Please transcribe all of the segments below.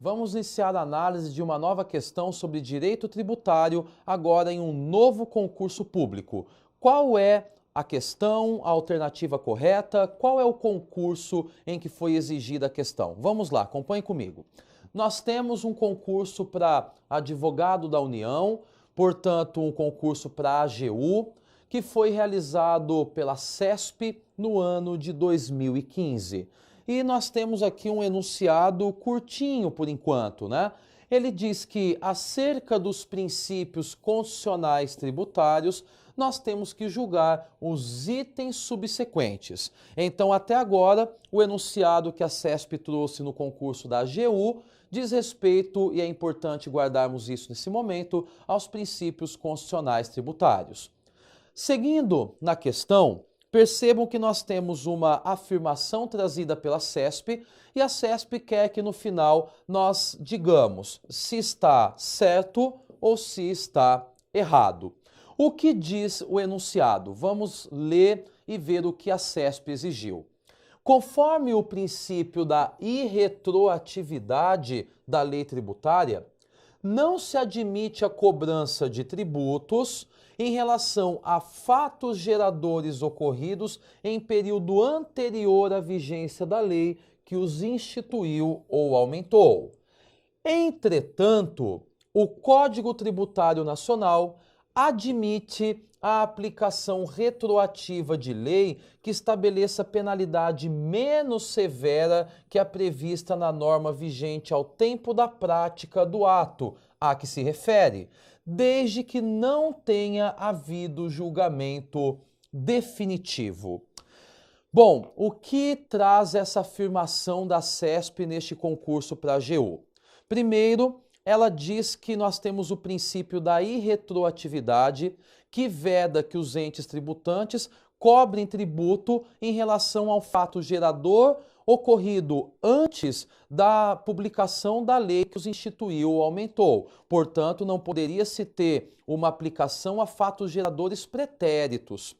Vamos iniciar a análise de uma nova questão sobre direito tributário, agora em um novo concurso público. Qual é a questão, a alternativa correta? Qual é o concurso em que foi exigida a questão? Vamos lá, acompanhe comigo. Nós temos um concurso para advogado da União, portanto, um concurso para AGU, que foi realizado pela CESP no ano de 2015. E nós temos aqui um enunciado curtinho por enquanto, né? Ele diz que acerca dos princípios constitucionais tributários, nós temos que julgar os itens subsequentes. Então, até agora, o enunciado que a CESP trouxe no concurso da AGU diz respeito, e é importante guardarmos isso nesse momento, aos princípios constitucionais tributários. Seguindo na questão, percebam que nós temos uma afirmação trazida pela CESP e a CESP quer que no final nós digamos se está certo ou se está errado. O que diz o enunciado? Vamos ler e ver o que a CESP exigiu. Conforme o princípio da irretroatividade da lei tributária, não se admite a cobrança de tributos em relação a fatos geradores ocorridos em período anterior à vigência da lei que os instituiu ou aumentou. Entretanto, o Código Tributário Nacional admite a aplicação retroativa de lei que estabeleça penalidade menos severa que a prevista na norma vigente ao tempo da prática do ato a que se refere, desde que não tenha havido julgamento definitivo. Bom, o que traz essa afirmação da CESP neste concurso para a AGU? Primeiro, ela diz que nós temos o princípio da irretroatividade, que veda que os entes tributantes cobrem tributo em relação ao fato gerador ocorrido antes da publicação da lei que os instituiu ou aumentou. Portanto, não poderia se ter uma aplicação a fatos geradores pretéritos.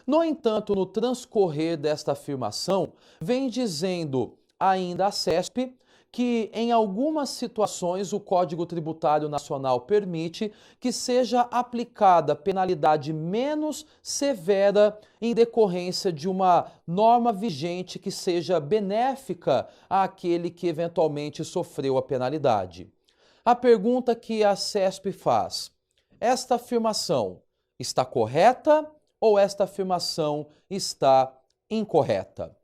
No entanto, no transcorrer desta afirmação, vem dizendo ainda a CESP que em algumas situações o Código Tributário Nacional permite que seja aplicada penalidade menos severa em decorrência de uma norma vigente que seja benéfica àquele que eventualmente sofreu a penalidade. A pergunta que a CESP faz: esta afirmação está correta ou esta afirmação está incorreta?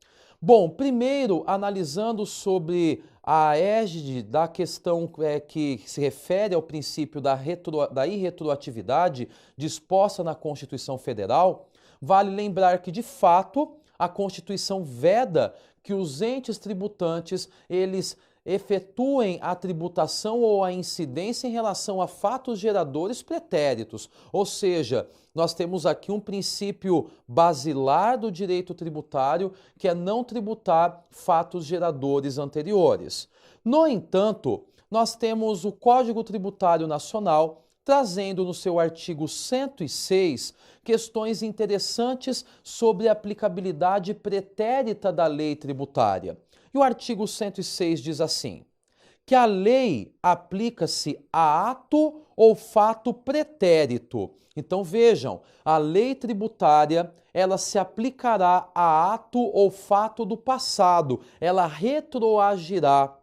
Bom, primeiro, analisando sobre a égide da questão que se refere ao princípio da irretroatividade disposta na Constituição Federal, vale lembrar que, de fato, a Constituição veda que os entes tributantes, eles efetuem a tributação ou a incidência em relação a fatos geradores pretéritos. Ou seja, nós temos aqui um princípio basilar do direito tributário, que é não tributar fatos geradores anteriores. No entanto, nós temos o Código Tributário Nacional trazendo no seu artigo 106 questões interessantes sobre a aplicabilidade pretérita da lei tributária. E o artigo 106 diz assim: que a lei aplica-se a ato ou fato pretérito. Então vejam, a lei tributária, ela se aplicará a ato ou fato do passado, ela retroagirá.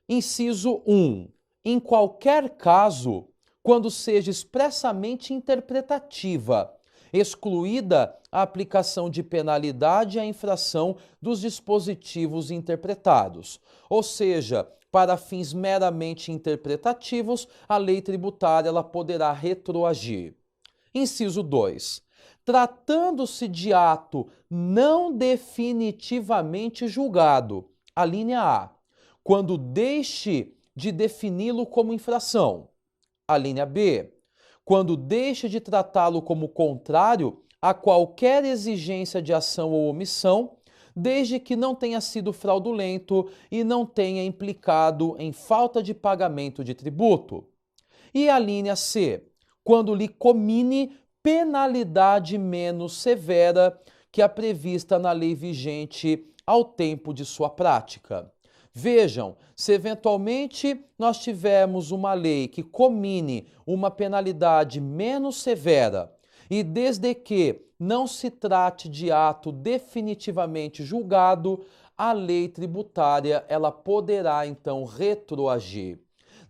Inciso 1. Em qualquer caso, quando seja expressamente interpretativa, excluída a aplicação de penalidade à infração dos dispositivos interpretados. Ou seja, para fins meramente interpretativos, a lei tributária ela poderá retroagir. Inciso 2. Tratando-se de ato não definitivamente julgado, a linha A, quando deixe de defini-lo como infração. A linha B, quando deixe de tratá-lo como contrário a qualquer exigência de ação ou omissão, desde que não tenha sido fraudulento e não tenha implicado em falta de pagamento de tributo. E a linha C, quando lhe comine penalidade menos severa que a prevista na lei vigente ao tempo de sua prática. Vejam, se eventualmente nós tivermos uma lei que comine uma penalidade menos severa e desde que não se trate de ato definitivamente julgado, a lei tributária ela poderá então retroagir.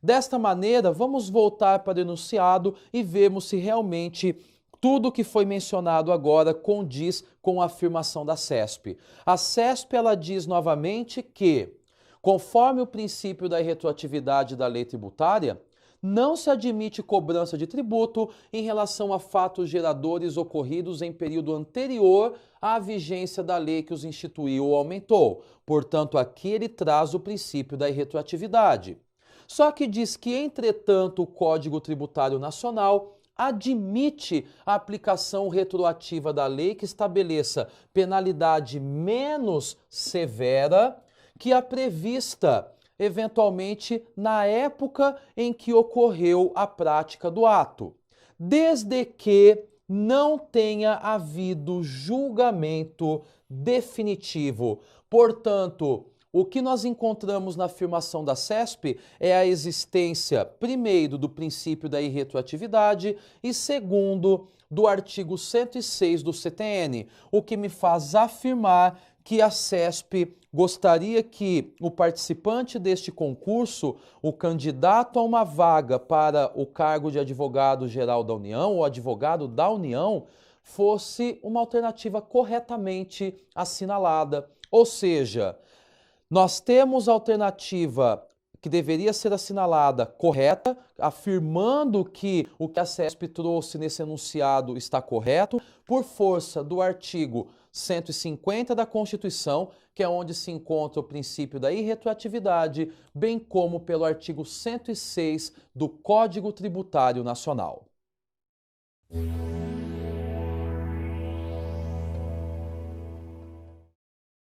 Desta maneira, vamos voltar para o enunciado e vermos se realmente tudo que foi mencionado agora condiz com a afirmação da CESP. A CESP ela diz novamente que, conforme o princípio da irretroatividade da lei tributária, não se admite cobrança de tributo em relação a fatos geradores ocorridos em período anterior à vigência da lei que os instituiu ou aumentou. Portanto, aqui ele traz o princípio da irretroatividade. Só que diz que, entretanto, o Código Tributário Nacional admite a aplicação retroativa da lei que estabeleça penalidade menos severa que a prevista, eventualmente, na época em que ocorreu a prática do ato, desde que não tenha havido julgamento definitivo. Portanto, o que nós encontramos na afirmação da CESP é a existência, primeiro, do princípio da irretroatividade e, segundo, do artigo 106 do CTN, o que me faz afirmar que a CESP gostaria que o participante deste concurso, o candidato a uma vaga para o cargo de advogado-geral da União ou advogado da União, fosse uma alternativa corretamente assinalada. Ou seja, nós temos a alternativa que deveria ser assinalada correta, afirmando que o que a CESP trouxe nesse enunciado está correto, por força do artigo 150 da Constituição, que é onde se encontra o princípio da irretroatividade, bem como pelo artigo 106 do Código Tributário Nacional.